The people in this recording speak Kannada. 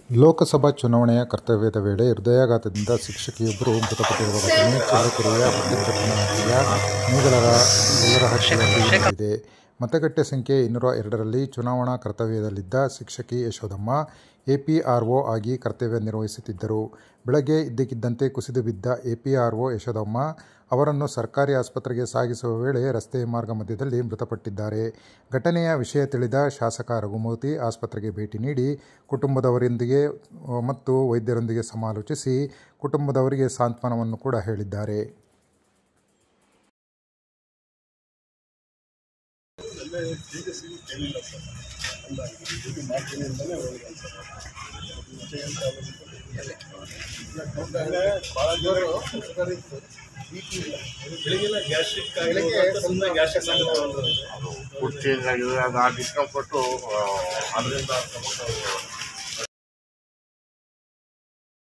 ಲೋಕಸಭಾ ಚುನಾವಣೆಯ ಕರ್ತವ್ಯದ ವೇಳೆ ಹೃದಯಾಘಾತದಿಂದ ಶಿಕ್ಷಕಿಯೊಬ್ಬರು ಮೃತಪಟ್ಟಿರುವ ಘಟನೆ ಚಳ್ಳಕೆರೆಯ ಪಟ್ಟಂಚಪ್ಪನಹಳ್ಳಿಯ ಗೊಲ್ಲರಹಟ್ಟಿಯಲ್ಲಿ ನಡೆದಿದೆ. ಮತಗಟ್ಟೆ ಸಂಖ್ಯೆ 202ರಲ್ಲಿ ಚುನಾವಣಾ ಕರ್ತವ್ಯದಲ್ಲಿದ್ದ ಶಿಕ್ಷಕಿ ಯಶೋದಮ್ಮ ಎಪಿಆರ್ಒ ಆಗಿ ಕರ್ತವ್ಯ ನಿರ್ವಹಿಸುತ್ತಿದ್ದರು. ಬೆಳಗ್ಗೆ ಇದ್ದಕ್ಕಿದ್ದಂತೆ ಕುಸಿದು ಬಿದ್ದ ಎಪಿಆರ್ಒ ಯಶೋದಮ್ಮ ಅವರನ್ನು ಸರ್ಕಾರಿ ಆಸ್ಪತ್ರೆಗೆ ಸಾಗಿಸುವ ವೇಳೆ ರಸ್ತೆ ಮಾರ್ಗ ಮಧ್ಯದಲ್ಲಿ ಮೃತಪಟ್ಟಿದ್ದಾರೆ. ಘಟನೆಯ ವಿಷಯ ತಿಳಿದ ಶಾಸಕ ರಘುಮೂರ್ತಿ ಆಸ್ಪತ್ರೆಗೆ ಭೇಟಿ ನೀಡಿ ಕುಟುಂಬದವರೊಂದಿಗೆ ಮತ್ತು ವೈದ್ಯರೊಂದಿಗೆ ಸಮಾಲೋಚಿಸಿ ಕುಟುಂಬದವರಿಗೆ ಸಾಂತ್ವನವನ್ನು ಕೂಡ ಹೇಳಿದ್ದಾರೆ. ಫುಡ್ ಚೇಂಜ್ ಆಗಿದೆ, ಅದು ಆ ಡಿಸ್ಕಂಫರ್ಟು ಅದರಿಂದ